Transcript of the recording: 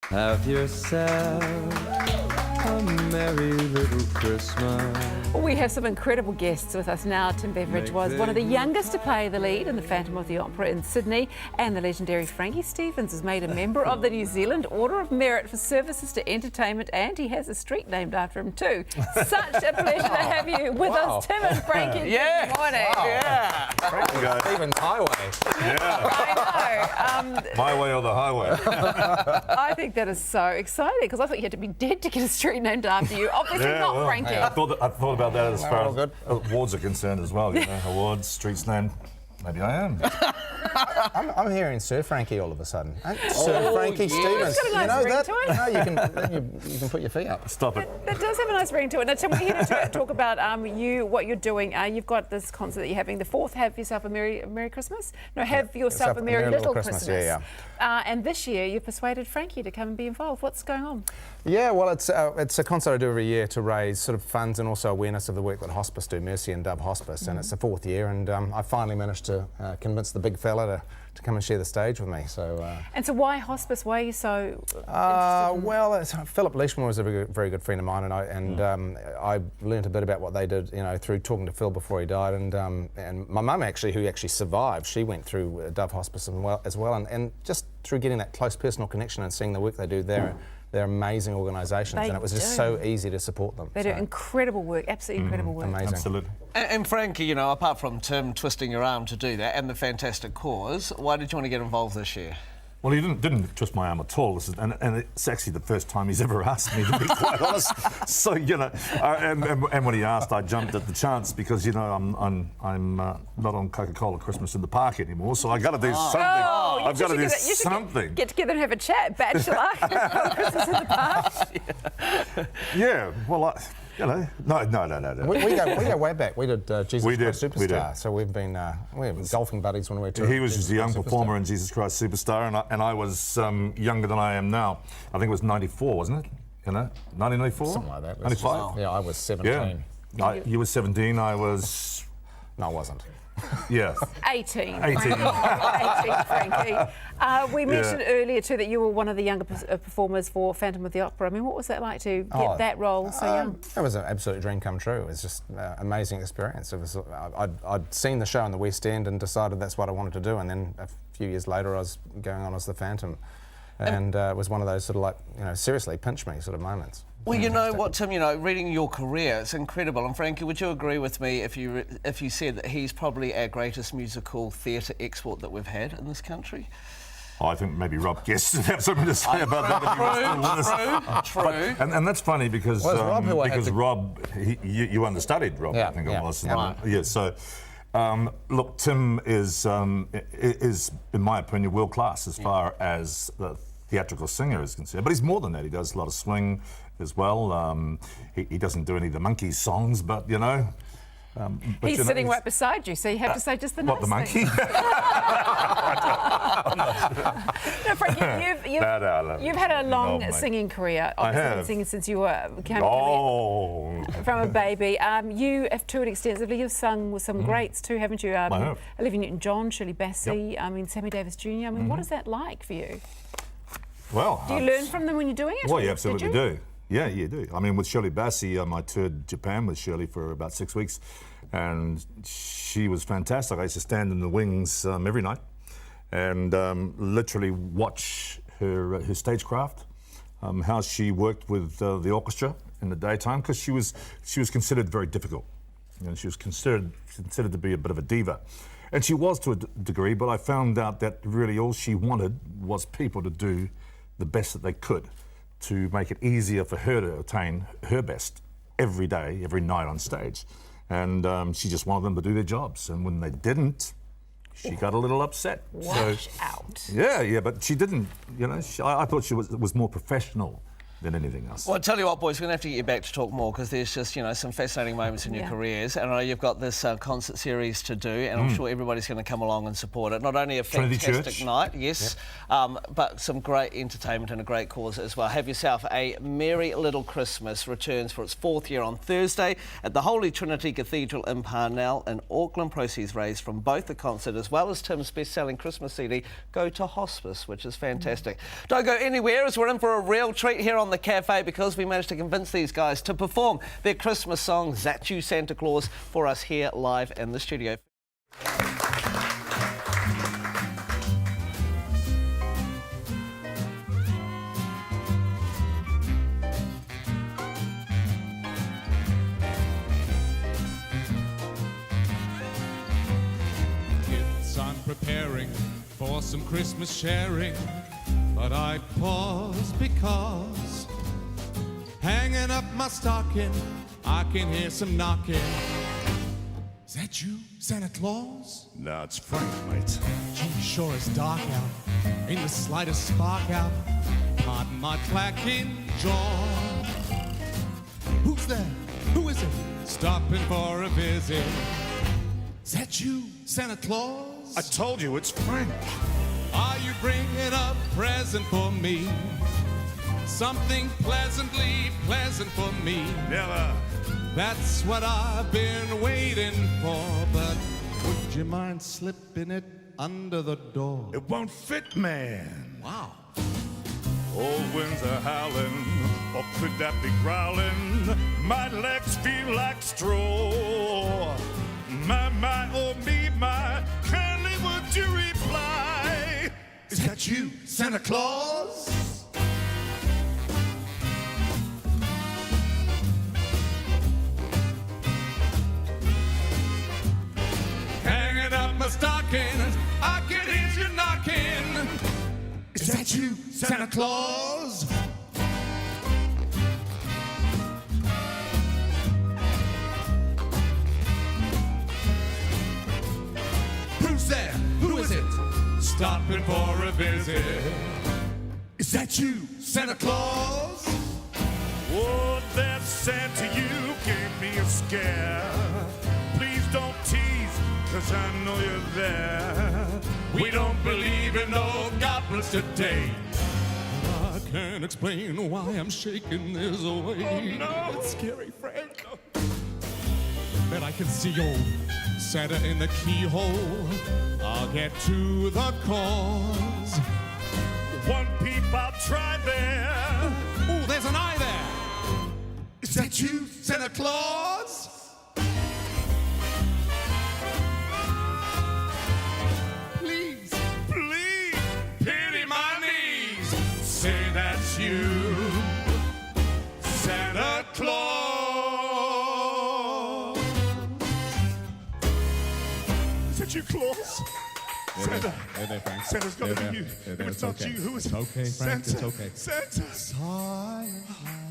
Have yourself a merry little Christmas. We have some incredible guests with us now. Tim Beveridge was one of the youngest to play the lead in The Phantom of the Opera in Sydney, and the legendary Frankie Stevens is made a member of the New Zealand Order of Merit for services to entertainment, and he has a street named after him too. Such a pleasure to have you with us, Tim and Frankie. Yeah. Good morning. Wow. Yeah. Frankie Stevens Highway. Yeah. I know. My way or the highway. I think that is so exciting because I thought you had to be dead to get a street named after you. Obviously not well, Frankie. I thought about that as far all as awards are concerned as well. You know, awards, streets named. Maybe I am. I'm hearing Sir Frankie all of a sudden. Sir Frankie Stevens. It's got a nice ring to it. No, you can put your feet up. Stop it. That does have a nice ring to it. Now, Tim, we're here to talk about what you're doing. You've got this concert that you're having, the fourth Have Yourself a Merry Christmas? No, Have Yourself a Merry Little Christmas. Yeah. And this year you've persuaded Frankie to come and be involved. What's going on? Yeah, well, it's a concert I do every year to raise sort of funds and also awareness of the work that Hospice do, Mercy and Dove Hospice, and it's the fourth year, and I finally managed to convince the big fella to come and share the stage with me. So. And so why Hospice? Why are you so interested? Well, Philip Leishman was a very good friend of mine, and I learnt a bit about what they did, you know, through talking to Phil before he died, and my mum actually, who actually survived, she went through Dove Hospice as well, and just through getting that close personal connection and seeing the work they do there. They're amazing organisations, and it was just so easy to support them. They do incredible work, absolutely incredible work. Amazing. Absolutely. And Frankie, you know, apart from Tim twisting your arm to do that and the fantastic cause, why did you want to get involved this year? Well, he didn't twist my arm at all. And it's actually the first time he's ever asked me, to be quite honest. So, you know, and when he asked, I jumped at the chance because, you know, I'm not on Coca-Cola Christmas in the Park anymore, so I got to do something. Oh, I've got to do you something. Get together and have a chat, bachelor, Christmas in the Park. Yeah, well, you know, no. We go way back. We did Jesus Christ Superstar. We did. So we've been golfing buddies when we were two. He was just a young performer in Jesus Christ Superstar, and I was younger than I am now. I think it was 94, wasn't it? You know, 1994? Something like that. 95? Yeah, I was 17. Yeah. You were 17, I was... No, I wasn't. Yeah. 18. 18. 18, Frankie. We mentioned earlier too that you were one of the younger performers for Phantom of the Opera. I mean, what was that like to get that role so young? It was an absolute dream come true. It was just an amazing experience. It was. I'd seen the show in the West End and decided that's what I wanted to do, and then a few years later I was going on as the Phantom, and it was one of those sort of like, you know, seriously pinch me sort of moments. Well, you know what, Tim, you know, reading your career, it's incredible. And Frankie, would you agree with me if you said that he's probably our greatest musical theatre export that we've had in this country? I think maybe Rob Guest would have something to say about that if he was still with us. True. And that's funny because Rob, you understudied Rob, Yeah, I think yeah. it was. Yeah. Yeah, so, look, Tim is, in my opinion, world class as far as the theatrical singer is concerned. But he's more than that. He does a lot of swing as well. He doesn't do any of the Monkeys songs, but, you know... He's sitting right beside you, so you have to say just the nice What, the monkey? No, Frankie, you've had a long singing career. Obviously, I have. Been singing since you were from a baby. You have toured extensively. You've sung with some greats too, haven't you? I have. Olivia Newton-John, Shirley Bassey, Sammy Davis Jr. I mean, what is that like for you? Well, Do you learn from them when you're doing it? Well, you absolutely do. Yeah, you do. I mean, with Shirley Bassey, I toured Japan with Shirley for about 6 weeks, and she was fantastic. I used to stand in the wings every night and literally watch her stagecraft, how she worked with the orchestra in the daytime, because she was considered very difficult. You know, she was considered to be a bit of a diva. And she was to a degree, but I found out that really all she wanted was people to do the best that they could to make it easier for her to attain her best every day, every night on stage. And she just wanted them to do their jobs. And when they didn't, she got a little upset. Watch out. Yeah, but she didn't, you know. I thought she was more professional than anything else. Well, I'll tell you what, boys, we're going to have to get you back to talk more because there's just, you know, some fascinating moments in your careers. And I know you've got this concert series to do, and I'm sure everybody's going to come along and support it. Not only a Trinity fantastic Church. night, yes, but some great entertainment and a great cause as well. Have yourself a Merry Little Christmas. Returns for its 4th year on Thursday at the Holy Trinity Cathedral in Parnell in Auckland. Proceeds raised from both the concert as well as Tim's best-selling Christmas CD go to hospice, which is fantastic. Don't go anywhere as we're in for a real treat here on the cafe because we managed to convince these guys to perform their Christmas song, That You Santa Claus, for us here live in the studio. I'm preparing for some Christmas sharing, but I pause because hanging up my stocking, I can hear some knocking. Is that you, Santa Claus? No, it's Frank, mate. Gee, sure is dark out. Ain't the slightest spark out. Pardon my clacking jaw. Who's there? Who is it? Stopping for a visit. Is that you, Santa Claus? I told you, it's Frank. Are you bringing a present for me? Something pleasantly pleasant for me. Never. That's what I've been waiting for, but would you mind slipping it under the door? It won't fit, man. Wow. Old winds are howling, or could that be growling? My legs feel like straw. My, oh me, my, kindly would you reply? Is that you, Santa Claus? Hanging up my stockings, I can hear you knocking. Is that you, Santa Claus? Who's there? Who is it? Stopping for a visit. Is that you, Santa Claus? Oh, that Santa, you gave me a scare. Please don't tease, 'cause I know you're there. We don't believe in no goblins today. I can't explain why I'm shaking this way. Oh, no. It's scary, Frank. Bet I can see old Santa in the keyhole. I'll get to the cause. One peep, I'll try there. Ooh, there's an eye there. Is that you, Santa Claus? Please, Please, pity my knees. Say that's you, Santa Claus. is that you, Claus? Santa. Santa's got to be you. If it's not you, who is it? Okay, Frank, Santa. it's okay. Santa. Silent night.